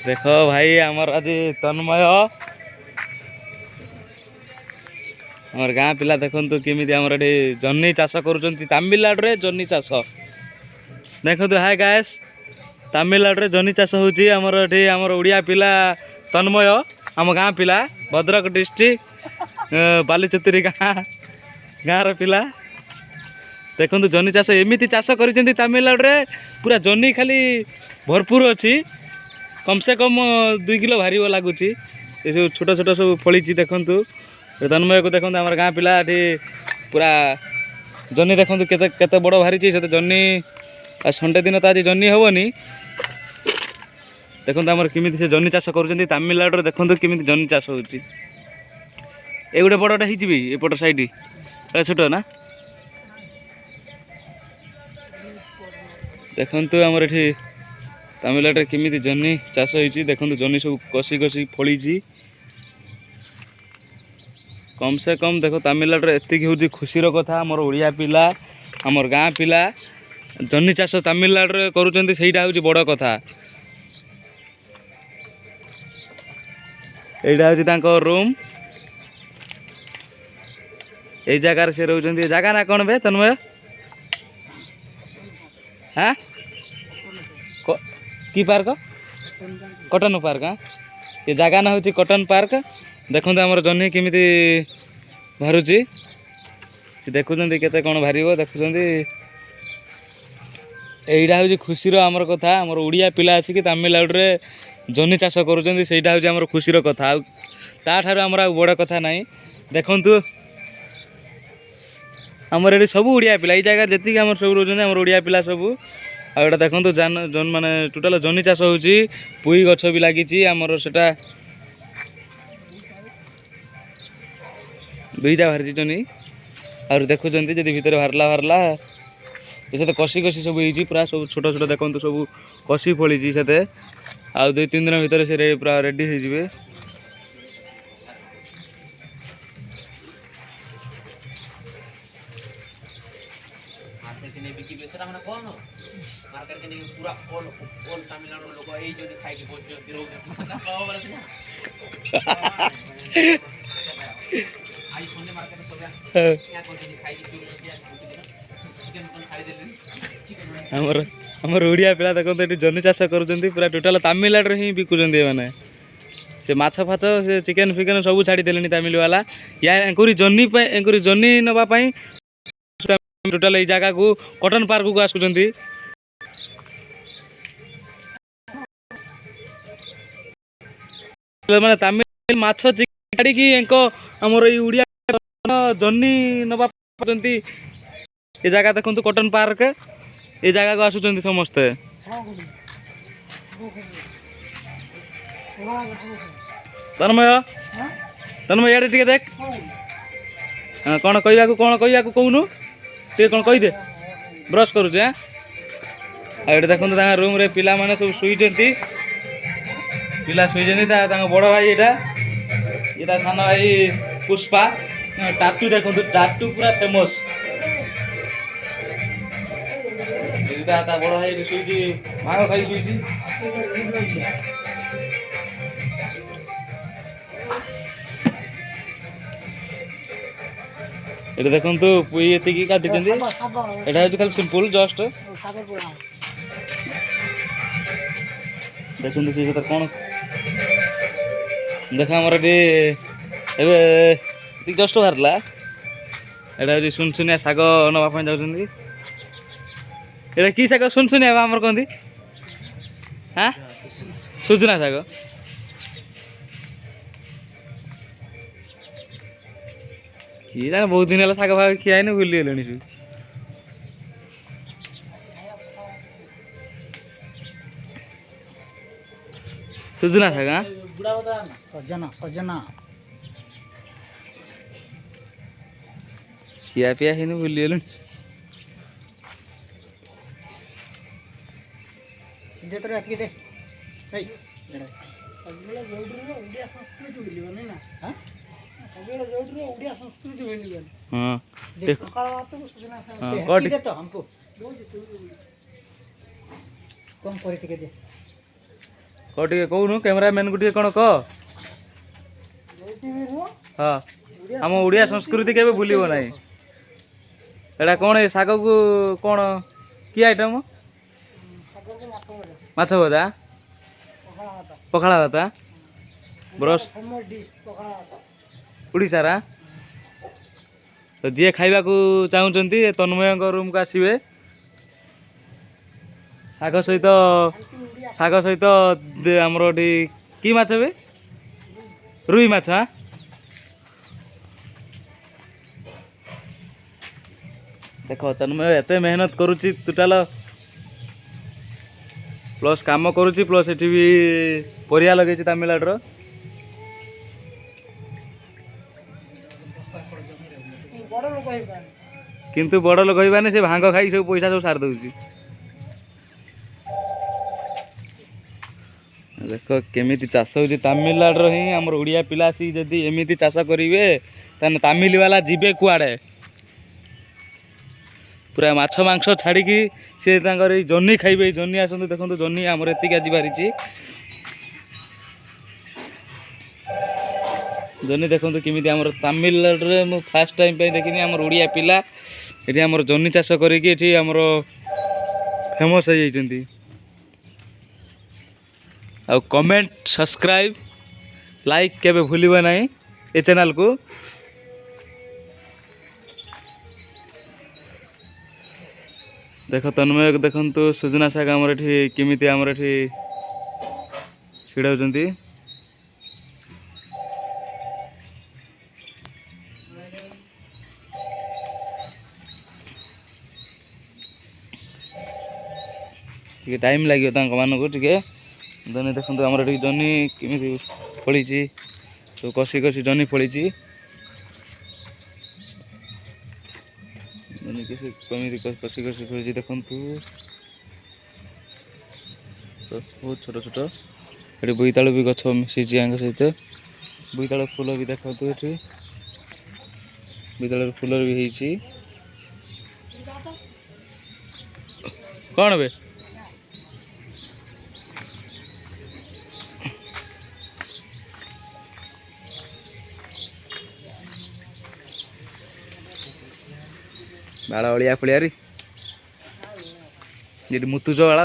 देख भाई आमर आज तन्मय आमर गाँ पिला देखु केमी आमर ये जन्नी चाष कर तमिलनाडु रे जन्नी चाष देखु हाय गायस तमिलनाडु रे जन्नी चाष होची आमर ये आमर ओडिया पिला तन्मय आम गाँ पिला भद्रक डिस्ट्रिक्ट बालीचुतरी गाँ गाँव पिला देखु जन्नी चाष एमती चाष कर तमिलनाडु रे पूरा जन्नी खाली भरपूर अच्छी कम से कम 2 किलो भारी लगुच ये सब छोट छोट सब फली देखु तन्मय को देखो आम गाँ पिला पूरा जन्नी देखो केते बड़ भारी से जन्नी संडे दिन तो आज जन्नी हेनी देखो आम केमी से जन्नी चाष कर तमिलनाडु देखो केमी जन्नी चाष हो गोटे बड़टा होपट साइड छोट ना देखु आमर ये तमिलनाडु केमी जन्नी चाष होती देखो जन्नी सब कषि कषि फली कम से कम देखो तमिलनाडु एति हूँ खुशी कथा मोर ओडिया पिला आमर गाँ पिला जन्नी चाष तमिलनाडु करुँच सेटा हूँ बड़ कथा यहाँ हूँ रूम ये जगार से रोच जगह ना कौन बे तन्मय हाँ की पार्क कटन पार्क हाँ ये जगह ना हूँ कटन पार्क देखो आमर जन्नी केमी बाहरुची देखुं केते कौन बाहर देखुं यहाँ हूँ खुशी आमर कथा आमर ओडिया पिला आसिक तमिलनाडु रे जन्नी चाष करुँचा हूँ आमर खुशी कथा ताठार आमर बड़ कथा ना देखु आमर ये सब ओडिया पिला ये जगह जी आम सब रोच आम ओडिया पिला सब आटा देखो जन माने टोटाल जन्नी चाष होची पुई गछ भी लगी आमर सेटा 2टा बाहरी जन्नी और देखुं जदि भितर बाहरला ये कषि कषि सब हो पूरा सब छोट छोट देखो सब कषि फली से आ 2-3 दिन भितर से पूरा रेडी हो आमर ओडिया पिला देखो ये जन्नी चाष कर पूरा टोटाल तमिलनाडु ही बिकुंट मैंने से माछ फाच से चिकेन फिकेन सब छाड़ी देले तमिल वाला या जन्नी नापी टोटाल ये जगह को कटन पार्क को आसुँच मैंने तमिल माछ छाड़ी आमर ये ओडिया जन्नी नवा ये जगह देखो कटन पार्क ये जगह को आसुँच समस्ते तन्मय तन्मय यार टे देख कौन कहू टे कौन कहीदे ब्रश करुचे ये देखो रूम रे पिला माने सब शुई पिला शुई बड़ भाई ये सान भाई पुष्पा टाटू देखो टाटू पूरा फेमस बड़ भाई शुई भाग खाई शुई ये देखो पुई एति काटी यहाँ हूँ खाली सिंपल जस्ट देखते सी कौन देख आमर ये जस्ट बाहरला यहाँ हूँ सुनसुनिया शाग नापी जाऊँगी ये कि शाग सुनसुनिया आमर कहती हाँ सुजना शाग किए जाने बहुत दिन है शाग फाग खिया भूली गले सब सुजना शाग खिया पिया है भूली गले हाँ कम कर कह टे कहूनु कैमरामैन को टे कौन कह हाँ आम ओडिया संस्कृति के भूल ना एटा कौन ए शाग को कौन कि आइटम माछ भजा पखाड़ा भाता ब्रश उड़ीसार तो जी खाइबा को चाहूँगी तन्मय रूम को आसवे शाग सहित आमर कि माछ बे रुई माछ हाँ देख तन्मय एत मेहनत करुच्ची टोटाल प्लस काम करुच्ची प्लस एटी भी परिया लगे तमिलनाडुर किंतु बड़ लोक होइबाने से भांग खाई सब पैसा सब सार दउची देख केमिति चाष होची तमिलनाडुर ही हमर ओडिया पिला सी जदी एमिति चाष करिवे तने तमिल वाला जीवे कुआडे पूरा माछ मांस छाड़ी की से तांकर जन्नी खाइबे जन्नी आसंतु देखंतु जन्नी हमर एतिक आज बारिची जन्नी देखंतु केमिति हमर तमिलनाडु रे मु फर्स्ट टाइम पे देखिनी हमर ओडिया पिला एठी हमर जन्नी चाष करिकी एठी हमर फेमस हो जाइछंती आ कमेंट सब्सक्राइब लाइक केबे भूलिबे नाही ए चैनल को देख तन्मय देखु सुजना शाग आमर एठी केमिति आमर एठी छिड़ाउछंती टिके टाइम लागियो तांक मानको टिके जनी देखंतु आमर एठी जनी केमिति फळीची तो कसी कसी जनी फळीची जनी केमिति कसी कसी फळीची देखंतु तो बहुत छोट छोट एठी बोईताळु भी गछ मिसिची आंग सहित बोईताळु फूल भी देखंतु एठी बोईताळु फूल भी हेची कोन बे बाड़ा अलिया फलियारी जी मुतुच बाड़ा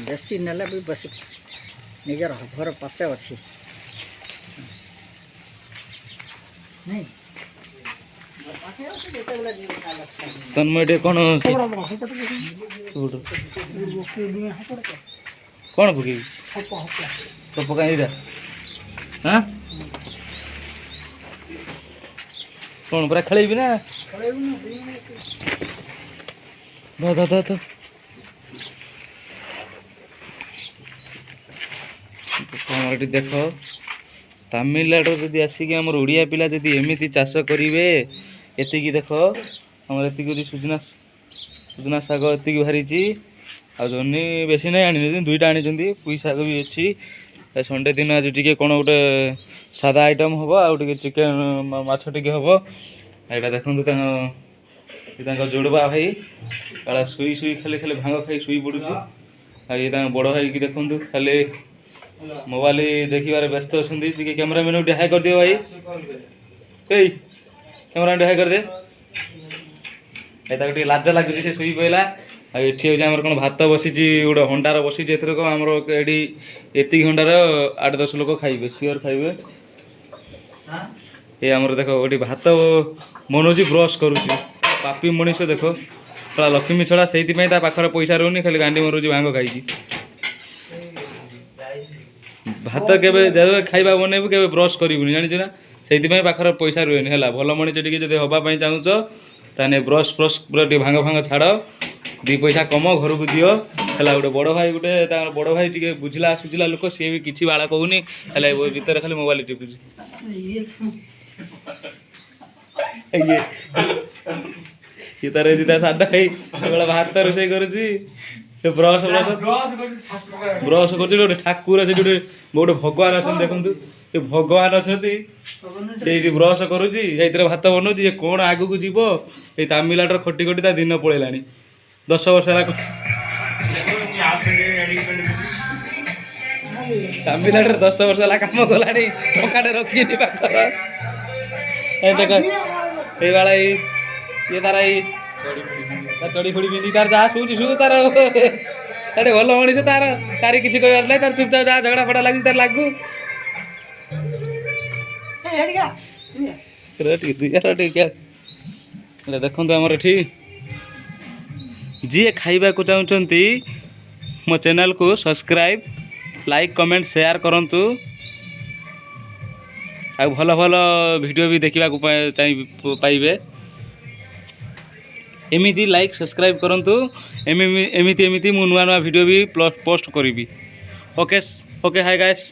देसी नेले भी बस निजर घर पासे अच्छी नहीं तन्मय कौन कौन पकई तो पकाई हाँ कौन पूरा खेल ना तो हमारे देख तमिलनाडु जदि आसिक आम ओडिया पिला जदि एमती चाष करेंगे एतिकी देख आम एति सुजना सुजना शाग एति बाहरी आ जन्नी बेसी ना आनी दुईटा आनी पुई शाग भी अच्छी संडे दिन आज टी कौन गोटे सादा आइटम हम आगे चिकेन माछ टी हम यहाँ देखो जोड़वा भाई काला शुई शुई खाली खाली भांग खाई शुई पड़ू ये बड़ भाई की देखु खाली मोबाइल देखिबार व्यस्त अच्छा कैमरामैन को हाई कर दियो भाई कई कैमरामैन हाई कर दे ये लाज लगुच से शुई पड़ा एटी हूँ कौन भात बसी गोटे हंडार बसी एथरक आमर ये हंडार 8-10 लोक खाइबे सियोर खाइबे ये आमर देख गोटे भात मनोजी ब्रश करुच्ची पापी मनीष देख थोड़ा लक्ष्मी छड़ा से पाखर पैसा रोनी खाली गांडी मरुची भांग खाई भात के जब खाइबा बनइबू के ब्रश करूनी जानी ना से पाखर पैसा रुएनि है भल मनीष टी हवाई चाहूच ତାହେଲେ ବ୍ରସ୍ ଫ୍ରସ୍ ପୁରା ଟିକେ ଭାଙ୍ଗ ଭାଙ୍ଗ ଛାଡ଼, ଦୁଇ ପଇସା କମ ଘରକୁ ଦିଅ ହେଲା। ଗୋଟେ ବଡ଼ ଭାଇ ଗୋଟେ ତାଙ୍କର ବଡ଼ ଭାଇ ଟିକେ ବୁଝିଲା ସୁଝିଲା ଲୋକ, ସିଏ ବି କିଛି ବାଳ କହୁନି ହେଲା। ଭିତରେ ଖାଲି ମୋବାଇଲ ଟିପୁଛି। ଇଏ ତାର ଏଠି ତା ସାଧା ଖାଇ କେବଳ ଭାତ ରୋଷେଇ କରୁଛି। ବ୍ରସ୍ ବ୍ରସ୍ କରୁଛି। ଗୋଟେ ଠାକୁର ସେଠି ଗୋଟେ ଭଗବାନ ଅଛନ୍ତି ଦେଖନ୍ତୁ, ଏ ଭଗବାନ ଅଛନ୍ତି ସେଇଠି ବ୍ରସ୍ କରୁଛି, ସେଇଥିରେ ଭାତ ବନଉଛି। ଏ କ'ଣ ଆଗକୁ ଯିବ? ଏଇ ତାମିଲନାଡୁର ଖଟି ଖଟି ତା ଦିନ ପଳେଇଲାଣି। 10 ବର୍ଷ ହେଲା ତାମିଲନାଡୁରେ 10 ବର୍ଷ ହେଲା କାମ କଲାଣି, ଟଙ୍କାଟେ ରଖିନି ପାଖର। ଏ ଦେଖ ଏଇ ବାଳ ଇଏ ତାର ଏଇ ଚଡ଼ି ଫୁଡ଼ି ପିନ୍ଧି ତାର ଯାହା ଶୁଉଛି ଶୁ, ତାର ଏଠି ଭଲ ମଣିଷ, ତାର କିଛି କହିବାର ନାହିଁ। ତାର ଚୁପଚାପ ଯାହା ଝଗଡ଼ା ଫଡ଼ା ଲାଗୁଛି ତାର ଲାଗୁ। ଦେଖନ୍ତୁ ଆମର ଏଠି ଯିଏ ଖାଇବାକୁ ଚାହୁଁଛନ୍ତି ମୋ ଚ୍ୟାନେଲକୁ ସବସ୍କ୍ରାଇବ୍, ଲାଇକ୍, କମେଣ୍ଟ, ସେୟାର କରନ୍ତୁ। ଆଉ ଭଲ ଭଲ ଭିଡ଼ିଓ ବି ଦେଖିବାକୁ ପାଇବେ। ଏମିତି ଲାଇକ୍ ସବସ୍କ୍ରାଇବ୍ କରନ୍ତୁ। ଏମିତି ମୁଁ ନୂଆ ନୂଆ ଭିଡ଼ିଓ ବି ପୋଷ୍ଟ କରିବି। Okay high guys.